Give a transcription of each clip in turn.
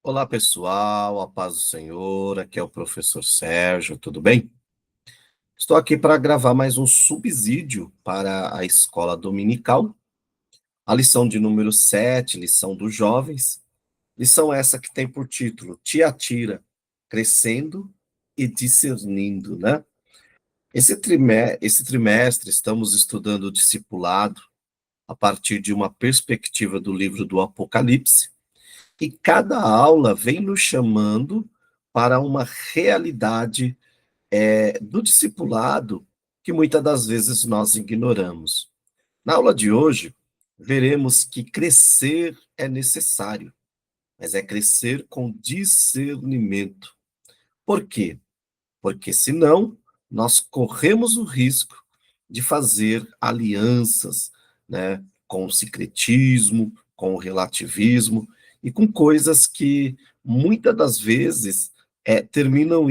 Olá, pessoal, a paz do Senhor. Aqui é o professor Sérgio, tudo bem? Estou aqui para gravar mais um subsídio para a escola dominical, a lição de número 7, lição dos jovens. Lição essa que tem por título Tiatira, crescendo e discernindo, né? Esse trimestre estamos estudando o discipulado a partir de uma perspectiva do livro do Apocalipse. E cada aula vem nos chamando para uma realidade do discipulado que muitas das vezes nós ignoramos. Na aula de hoje, veremos que crescer é necessário, mas é crescer com discernimento. Por quê? Porque senão nós corremos o risco de fazer alianças, né, com o sincretismo, com o relativismo e com coisas que muitas das vezes terminam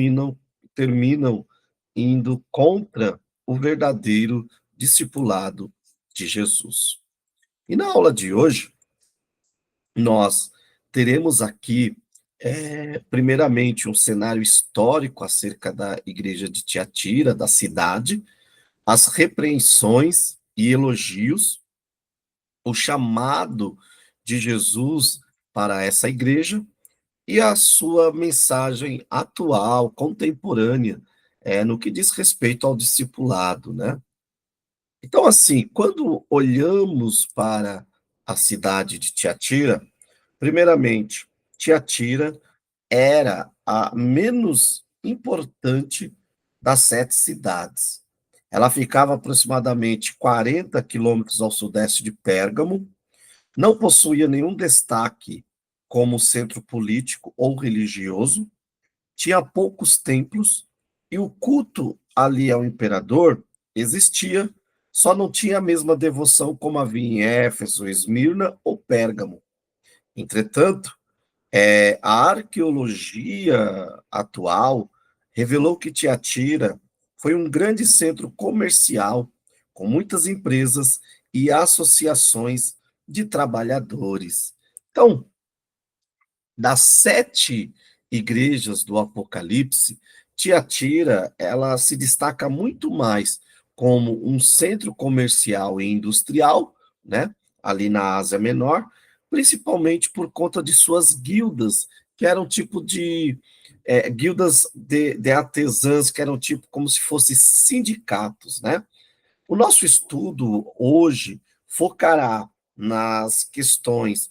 indo contra o verdadeiro discipulado de Jesus. E na aula de hoje, nós teremos aqui, primeiramente, um cenário histórico acerca da igreja de Tiatira, da cidade, as repreensões e elogios, o chamado de Jesus para essa igreja e a sua mensagem atual, contemporânea, no que diz respeito ao discipulado, né? Então, assim, quando olhamos para a cidade de Tiatira, primeiramente, Tiatira era a menos importante das 7 cidades. Ela ficava aproximadamente 40 quilômetros ao sudeste de Pérgamo, não possuía nenhum destaque como centro político ou religioso, tinha poucos templos e o culto ali ao imperador existia, só não tinha a mesma devoção como havia em Éfeso, Esmirna ou Pérgamo. Entretanto, a arqueologia atual revelou que Tiatira foi um grande centro comercial, com muitas empresas e associações de trabalhadores. Então, das 7 igrejas do Apocalipse, Tiatira ela se destaca muito mais como um centro comercial e industrial, né, ali na Ásia Menor, principalmente por conta de suas guildas, que eram tipo de guildas de artesãs, que eram tipo como se fossem sindicatos, né? O nosso estudo hoje focará nas questões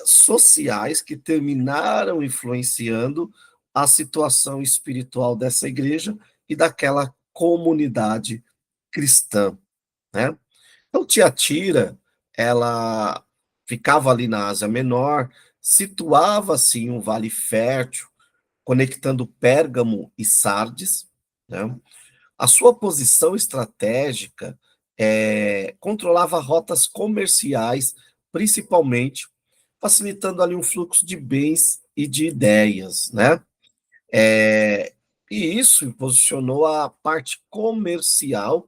sociais que terminaram influenciando a situação espiritual dessa igreja e daquela comunidade cristã, né? Então, Tiatira, ela ficava ali na Ásia Menor, situava-se em um vale fértil, conectando Pérgamo e Sardes, né? A sua posição estratégica controlava rotas comerciais, principalmente, facilitando ali um fluxo de bens e de ideias, né? É, e isso posicionou a parte comercial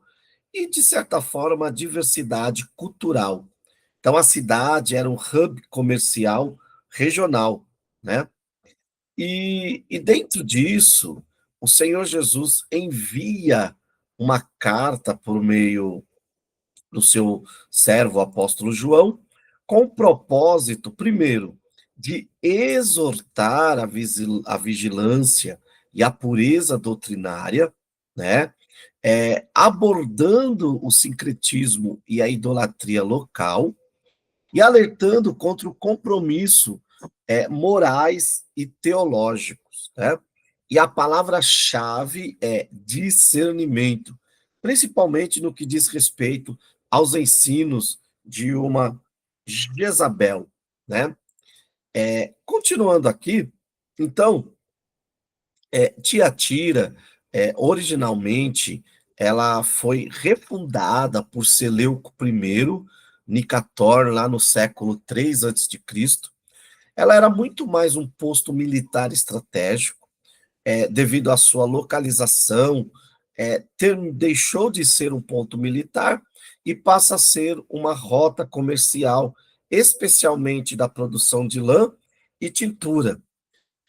e, de certa forma, a diversidade cultural. Então, a cidade era um hub comercial regional, né? E dentro disso, o Senhor Jesus envia uma carta por meio do seu servo, o apóstolo João, com o propósito, primeiro, de exortar a vigilância e a pureza doutrinária, né? Abordando o sincretismo e a idolatria local, e alertando contra o compromisso morais e teológicos, né? E a palavra-chave é discernimento, principalmente no que diz respeito aos ensinos de uma Jezabel, né? Continuando aqui, então, Tiatira, originalmente, ela foi refundada por Seleuco I, Nicator, lá no século 3 a.C. Ela era muito mais um posto militar estratégico, devido à sua localização, deixou de ser um ponto militar e passa a ser uma rota comercial, especialmente da produção de lã e tintura.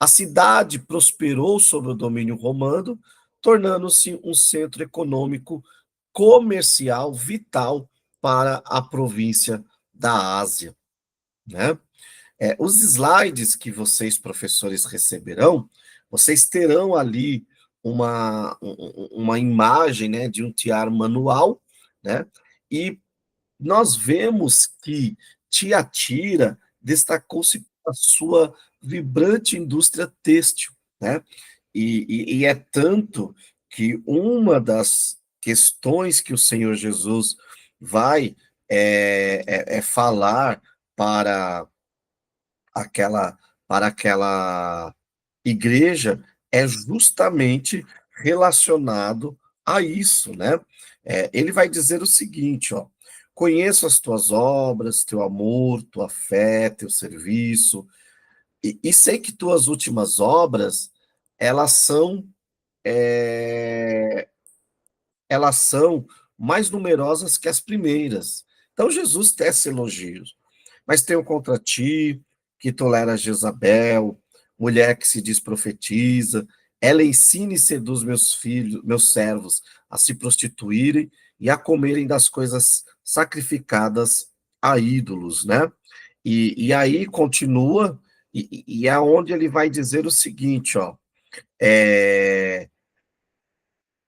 A cidade prosperou sob o domínio romano, tornando-se um centro econômico comercial vital para a província da Ásia, né? Os slides que vocês, professores, receberão, vocês terão ali uma imagem, né, de um tear manual, né? E nós vemos que Tiatira destacou-se pela sua vibrante indústria têxtil, né? E é tanto que uma das questões que o Senhor Jesus vai falar para aquela para aquela igreja é justamente relacionado a isso, né. Ele vai dizer o seguinte, ó: "Conheço as tuas obras, teu amor, tua fé, teu serviço, e sei que tuas últimas obras, elas são, eh, elas são mais numerosas que as primeiras". Então Jesus tece elogios. "Mas tenho contra ti que toleras Jezabel, mulher que se diz profetiza, ela ensina e seduz meus filhos, meus servos, a se prostituírem e a comerem das coisas sacrificadas a ídolos", né? E aí continua, e é onde ele vai dizer o seguinte, ó, é,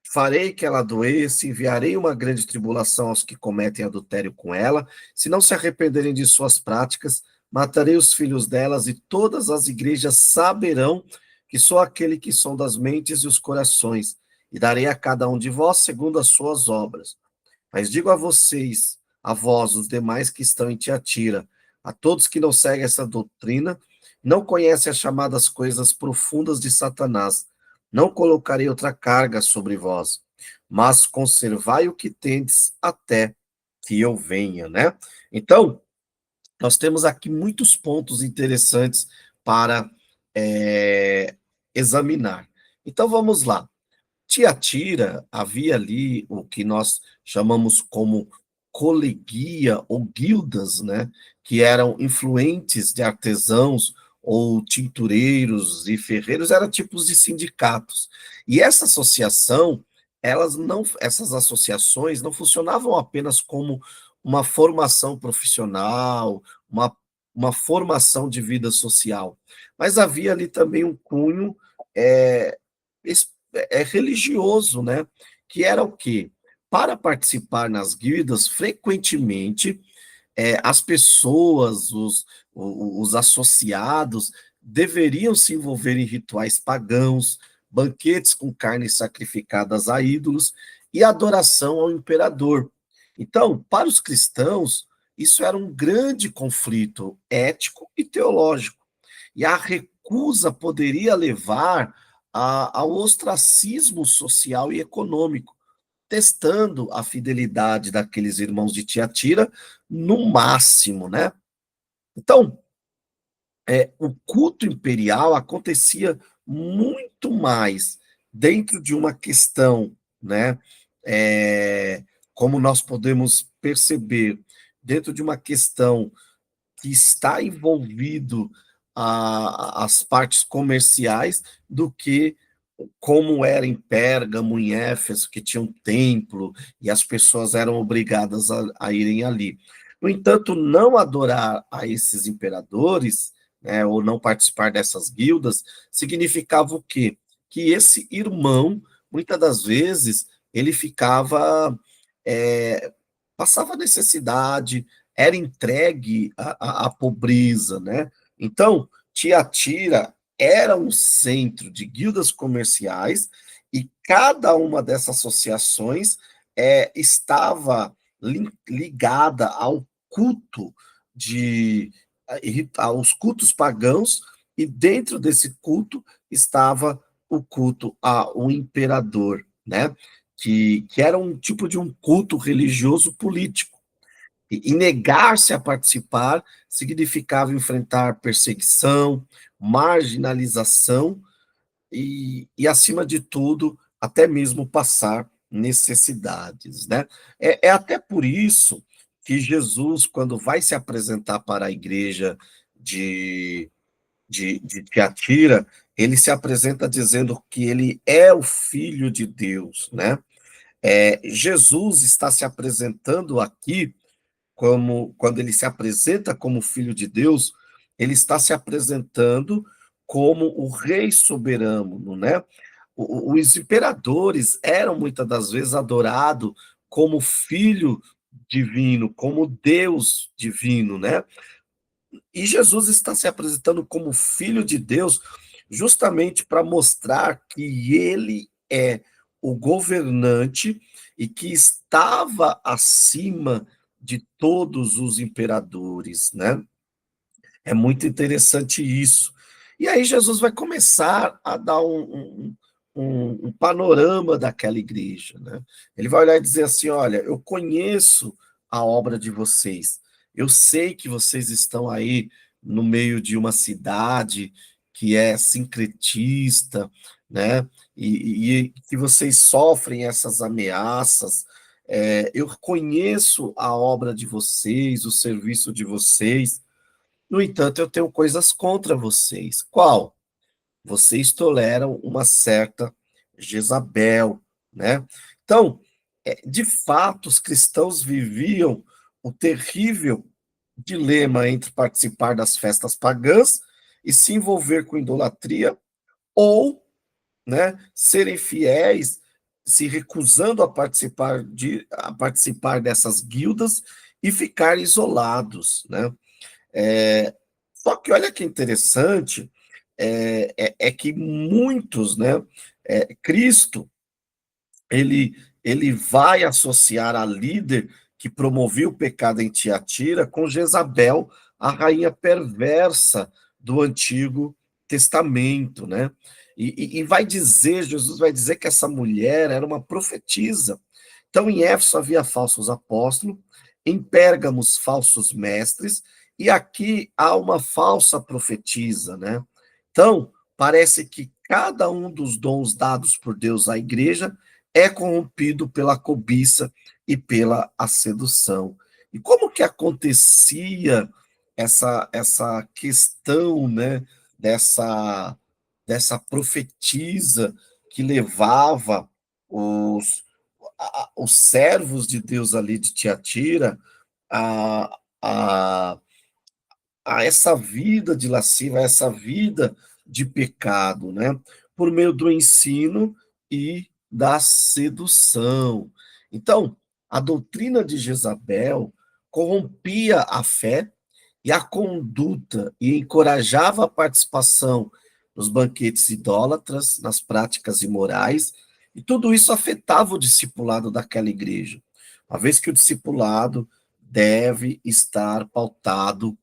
farei que ela adoeça, enviarei uma grande tribulação aos que cometem adultério com ela, se não se arrependerem de suas práticas, matarei os filhos delas, e todas as igrejas saberão que sou aquele que sonda as mentes e os corações, e darei a cada um de vós segundo as suas obras. Mas digo a vocês, a vós, os demais que estão em Tiatira, a todos que não seguem essa doutrina, não conhecem as chamadas coisas profundas de Satanás, não colocarei outra carga sobre vós, mas conservai o que tendes até que eu venha, né? Então, nós temos aqui muitos pontos interessantes para examinar. Então, vamos lá. Tiatira, havia ali o que nós chamamos como coleguia ou guildas, né, que eram influentes de artesãos ou tintureiros e ferreiros, eram tipos de sindicatos. E essa associação, essas associações não funcionavam apenas como uma formação profissional, uma, uma formação de vida social, mas havia ali também um cunho é, religioso, né? Que era o quê? Para participar nas guildas, frequentemente, as pessoas, os associados, deveriam se envolver em rituais pagãos, banquetes com carnes sacrificadas a ídolos e adoração ao imperador. Então, para os cristãos, isso era um grande conflito ético e teológico. E a recusa poderia levar ao ostracismo social e econômico, testando a fidelidade daqueles irmãos de Tiatira no máximo, né? Então, o culto imperial acontecia muito mais dentro de uma questão, né? É, como nós podemos perceber, dentro de uma questão que está envolvido as partes comerciais do que como era em Pérgamo, em Éfeso, que tinha um templo e as pessoas eram obrigadas a irem ali. No entanto, não adorar a esses imperadores, né, ou não participar dessas guildas, significava o quê? Que esse irmão, muitas das vezes, ele ficava, é, passava necessidade, era entregue à pobreza, né? Então, Tiatira era um centro de guildas comerciais e cada uma dessas associações estava ligada ao culto de aos cultos pagãos, e dentro desse culto estava o culto ao imperador, né? Que era um tipo de um culto religioso político. E negar-se a participar significava enfrentar perseguição, marginalização acima de tudo, até mesmo passar necessidades, né? É até por isso que Jesus, quando vai se apresentar para a igreja de, de Tiatira, ele se apresenta dizendo que ele é o Filho de Deus, né? Jesus está se apresentando aqui como quando ele se apresenta como Filho de Deus, ele está se apresentando como o Rei soberano, né? Os imperadores eram muitas das vezes adorados como Filho divino, como Deus divino, né? E Jesus está se apresentando como Filho de Deus, justamente para mostrar que ele é o governante e que estava acima de todos os imperadores, né? É muito interessante isso. E aí Jesus vai começar a dar um panorama daquela igreja, né? Ele vai olhar e dizer assim: olha, eu conheço a obra de vocês, eu sei que vocês estão aí no meio de uma cidade que é sincretista, né? E que vocês sofrem essas ameaças. Eu conheço a obra de vocês, o serviço de vocês. No entanto, eu tenho coisas contra vocês. Qual? Vocês toleram uma certa Jezabel, né? Então, de fato, os cristãos viviam o terrível dilema entre participar das festas pagãs e se envolver com idolatria, ou, né, serem fiéis, se recusando a participar dessas guildas e ficar isolados, né? É, Só que olha que interessante, é que muitos, né, Cristo, ele vai associar a líder que promovia o pecado em Tiatira com Jezabel, a rainha perversa do Antigo Testamento, né? E vai dizer, Jesus vai dizer que essa mulher era uma profetisa. Então, em Éfeso havia falsos apóstolos, em Pérgamos, falsos mestres, e aqui há uma falsa profetisa, né? Então, parece que cada um dos dons dados por Deus à igreja é corrompido pela cobiça e pela a sedução. E como que acontecia essa questão, né, dessa profetisa que levava os os servos de Deus ali de Tiatira a, a, a essa vida de lasciva, a essa vida de pecado, né? Por meio do ensino e da sedução. Então, a doutrina de Jezabel corrompia a fé e a conduta e encorajava a participação nos banquetes idólatras, nas práticas imorais, e tudo isso afetava o discipulado daquela igreja, uma vez que o discipulado deve estar pautado,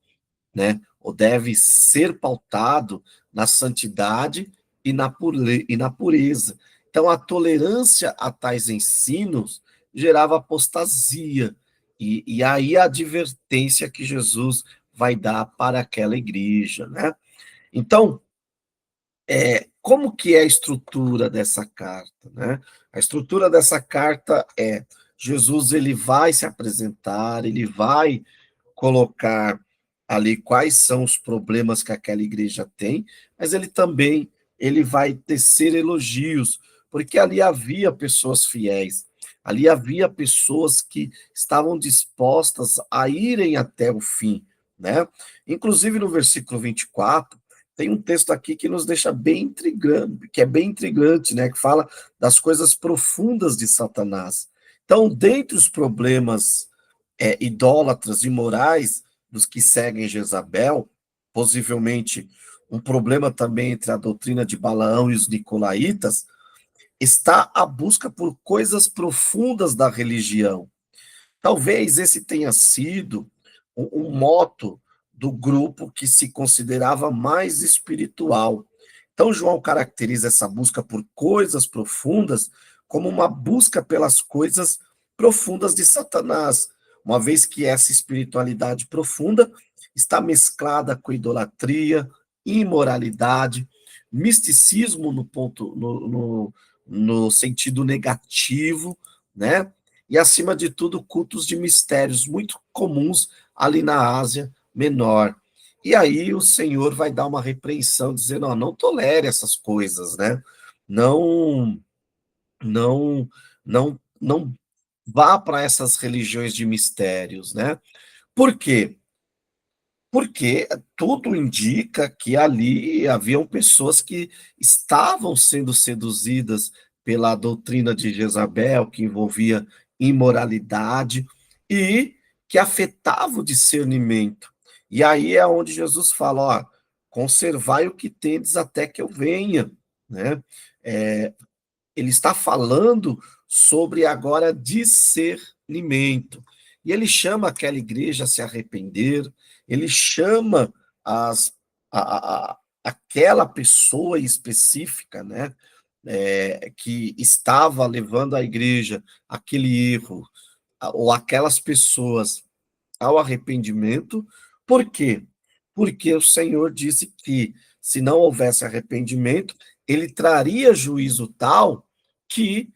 né, ou deve ser pautado na santidade e na pureza. Então, a tolerância a tais ensinos gerava apostasia, e aí a advertência que Jesus vai dar para aquela igreja, né? Então, como que é a estrutura dessa carta, né? A estrutura dessa carta é: Jesus, ele vai se apresentar, ele vai colocar ali quais são os problemas que aquela igreja tem, mas ele vai tecer elogios, porque ali havia pessoas fiéis, ali havia pessoas que estavam dispostas a irem até o fim, né? Inclusive no versículo 24, tem um texto aqui que nos deixa bem intrigante, que é bem intrigante, né? Que fala das coisas profundas de Satanás. Então, dentre os problemas idólatras e morais dos que seguem Jezabel, possivelmente um problema também entre a doutrina de Balaão e os nicolaítas, está a busca por coisas profundas da religião. Talvez esse tenha sido o moto do grupo que se considerava mais espiritual. Então, João caracteriza essa busca por coisas profundas como uma busca pelas coisas profundas de Satanás, uma vez que essa espiritualidade profunda está mesclada com idolatria, imoralidade, misticismo no sentido negativo, né? E, acima de tudo, cultos de mistérios muito comuns ali na Ásia Menor. E aí o Senhor vai dar uma repreensão, dizendo: "Ó, não tolere essas coisas, né? Não, não, não vá para essas religiões de mistérios", né? Por quê? Porque tudo indica que ali haviam pessoas que estavam sendo seduzidas pela doutrina de Jezabel, que envolvia imoralidade e que afetava o discernimento. E aí é onde Jesus fala: "Ó, conservai o que tendes até que eu venha", né. Eh, Ele está falando sobre agora discernimento. E ele chama aquela igreja a se arrepender, ele chama as, aquela pessoa específica, né, que estava levando a igreja aquele erro, ou aquelas pessoas ao arrependimento. Por quê? Porque o Senhor disse que, se não houvesse arrependimento, ele traria juízo tal que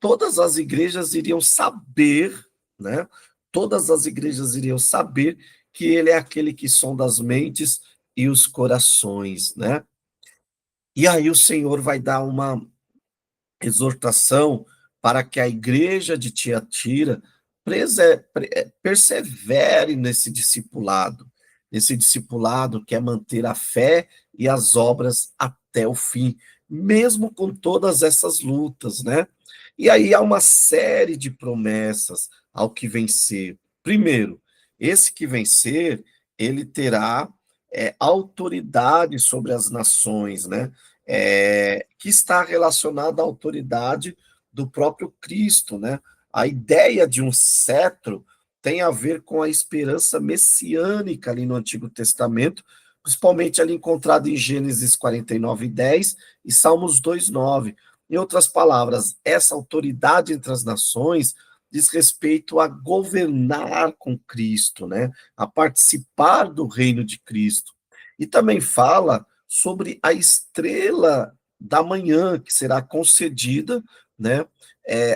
todas as igrejas iriam saber, né? Todas as igrejas iriam saber que ele é aquele que sonda as mentes e os corações, né? E aí o Senhor vai dar uma exortação para que a igreja de Tiatira persevere nesse discipulado que é manter a fé e as obras até o fim, mesmo com todas essas lutas, né? E aí há uma série de promessas ao que vencer. Primeiro, esse que vencer, ele terá autoridade sobre as nações, né? Que está relacionada à autoridade do próprio Cristo, né? A ideia de um cetro tem a ver com a esperança messiânica ali no Antigo Testamento, principalmente ali encontrado em Gênesis 49:10 e Salmos 2:9. Em outras palavras, essa autoridade entre as nações diz respeito a governar com Cristo, né? A participar do reino de Cristo. E também fala sobre a estrela da manhã, que será concedida, né,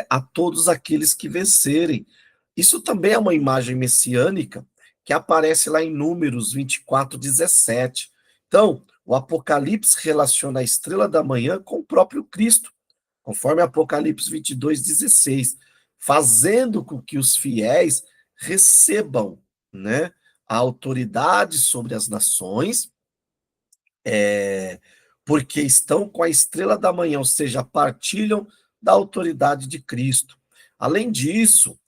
a todos aqueles que vencerem. Isso também é uma imagem messiânica que aparece lá em Números 24:17. Então, o Apocalipse relaciona a estrela da manhã com o próprio Cristo, conforme Apocalipse 22:16, fazendo com que os fiéis recebam, né, a autoridade sobre as nações, é, porque estão com a estrela da manhã, ou seja, partilham da autoridade de Cristo. Além disso,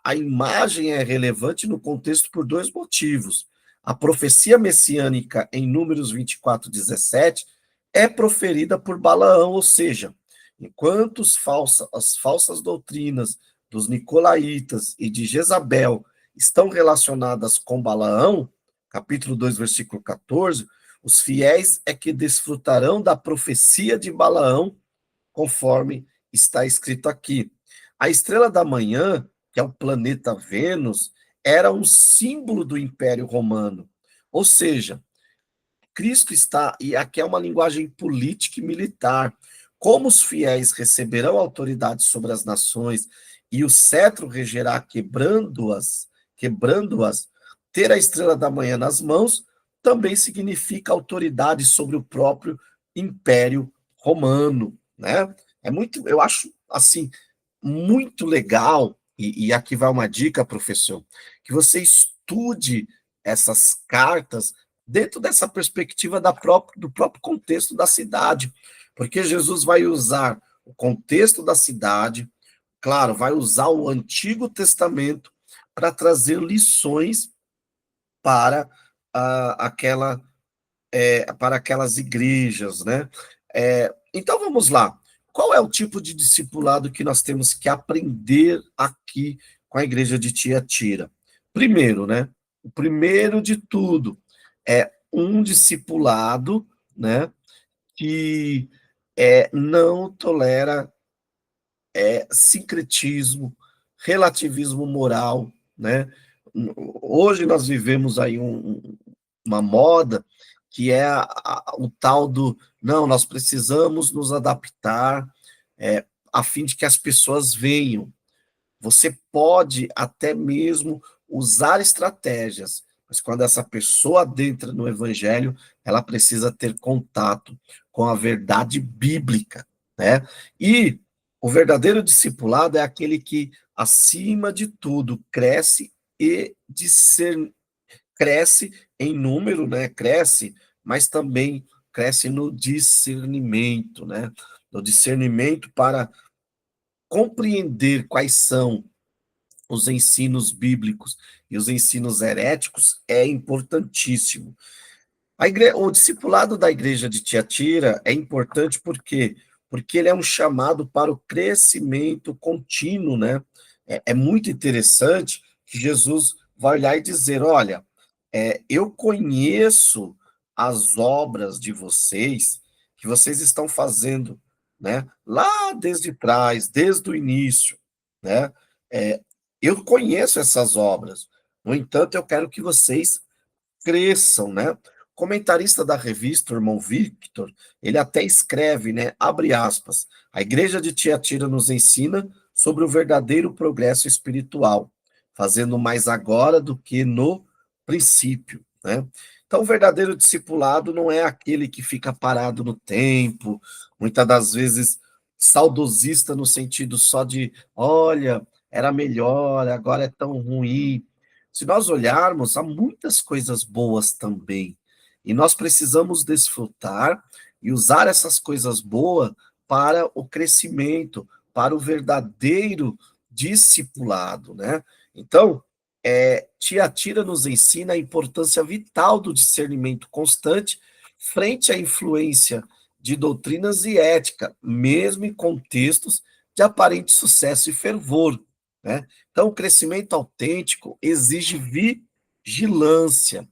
a imagem é relevante no contexto por dois motivos. A profecia messiânica em Números 24:17 é proferida por Balaão, ou seja, enquanto as falsas doutrinas dos nicolaítas e de Jezabel estão relacionadas com Balaão, capítulo 2, versículo 14, os fiéis é que desfrutarão da profecia de Balaão, conforme está escrito aqui. A estrela da manhã, que é o planeta Vênus, era um símbolo do Império Romano. Ou seja, Cristo está, e aqui é uma linguagem política e militar. Como os fiéis receberão autoridade sobre as nações e o cetro regerá quebrando-as, ter a estrela da manhã nas mãos também significa autoridade sobre o próprio Império Romano, né? É muito, eu acho assim, muito legal, e aqui vai uma dica, professor, que você estude essas cartas dentro dessa perspectiva do próprio contexto da cidade, porque Jesus vai usar o contexto da cidade, claro, vai usar o Antigo Testamento para trazer lições para aquela para aquelas igrejas, né? Então vamos lá. Qual é o tipo de discipulado que nós temos que aprender aqui com a igreja de Tiatira? Primeiro, né? O primeiro de tudo é um discipulado, né? Que não tolera sincretismo, relativismo moral, né? Hoje nós vivemos aí uma moda que é o tal do não, nós precisamos nos adaptar a fim de que as pessoas venham. Você pode até mesmo usar estratégias, mas quando essa pessoa adentra no evangelho, ela precisa ter contato com a verdade bíblica, né? E o verdadeiro discipulado é aquele que, acima de tudo, cresce e cresce em número, né? Cresce, mas também cresce no discernimento, né? No discernimento para compreender quais são os ensinos bíblicos e os ensinos heréticos é importantíssimo. O discipulado da igreja de Tiatira é importante porque ele é um chamado para o crescimento contínuo, né? É muito interessante que Jesus vai olhar e dizer: olha, eu conheço as obras de vocês, que vocês estão fazendo, né? Lá desde trás, desde o início, né? É, eu conheço essas obras. No entanto, eu quero que vocês cresçam, né? Comentarista da revista, o irmão Victor, ele até escreve, né? Abre aspas. A igreja de Tiatira nos ensina sobre o verdadeiro progresso espiritual, fazendo mais agora do que no princípio, né? Então, o verdadeiro discipulado não é aquele que fica parado no tempo, muitas das vezes saudosista no sentido só de, olha, era melhor, agora é tão ruim. Se nós olharmos, há muitas coisas boas também. E nós precisamos desfrutar e usar essas coisas boas para o crescimento, para o verdadeiro discipulado, né? Então, Tiatira nos ensina a importância vital do discernimento constante frente à influência de doutrinas e ética, mesmo em contextos de aparente sucesso e fervor, né? Então, o crescimento autêntico exige vigilância,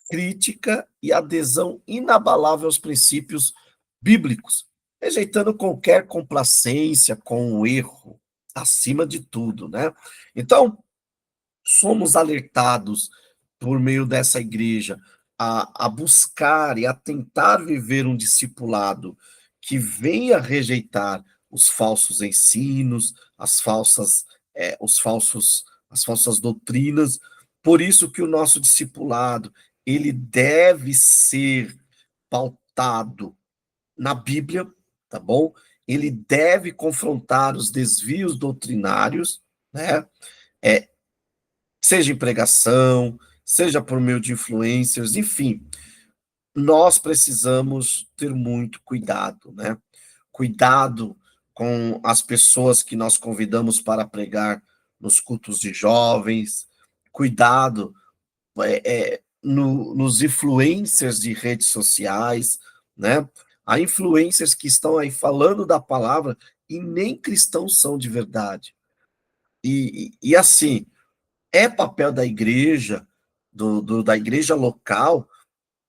crítica e adesão inabalável aos princípios bíblicos, rejeitando qualquer complacência com o erro, acima de tudo, né? Então, somos alertados por meio dessa igreja a buscar e a tentar viver um discipulado que venha rejeitar os falsos ensinos, as falsas doutrinas. Por isso que o nosso discipulado ele deve ser pautado na Bíblia, tá bom? Ele deve confrontar os desvios doutrinários, né? É, seja em pregação, seja por meio de influencers, enfim, nós precisamos ter muito cuidado, né? Cuidado com as pessoas que nós convidamos para pregar nos cultos de jovens, cuidado nos influencers de redes sociais, né? Há influencers que estão aí falando da palavra e nem cristãos são de verdade. E assim, é papel da igreja, da igreja local,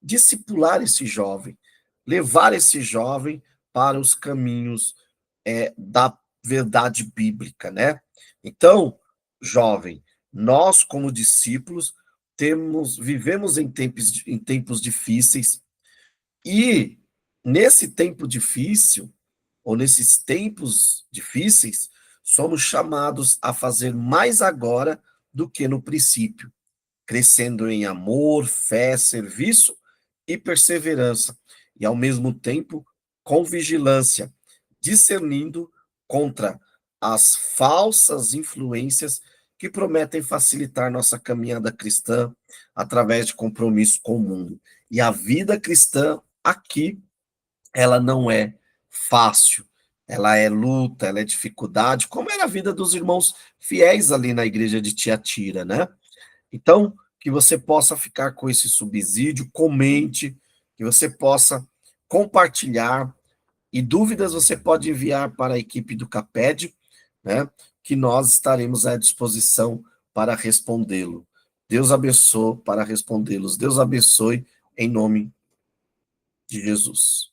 discipular esse jovem, levar esse jovem para os caminhos da verdade bíblica, né? Então, jovem, nós como discípulos vivemos em tempos difíceis e nesse tempo difícil ou nesses tempos difíceis somos chamados a fazer mais agora do que no princípio, crescendo em amor, fé, serviço e perseverança, e ao mesmo tempo com vigilância, discernindo contra as falsas influências que prometem facilitar nossa caminhada cristã através de compromisso com o mundo. E a vida cristã aqui, ela não é fácil, ela é luta, ela é dificuldade, como era a vida dos irmãos fiéis ali na igreja de Tiatira, né? Então, que você possa ficar com esse subsídio, comente, que você possa compartilhar, e dúvidas você pode enviar para a equipe do CAPED, né, que nós estaremos à disposição para respondê-lo. Deus abençoe para respondê-los. Deus abençoe em nome de Jesus.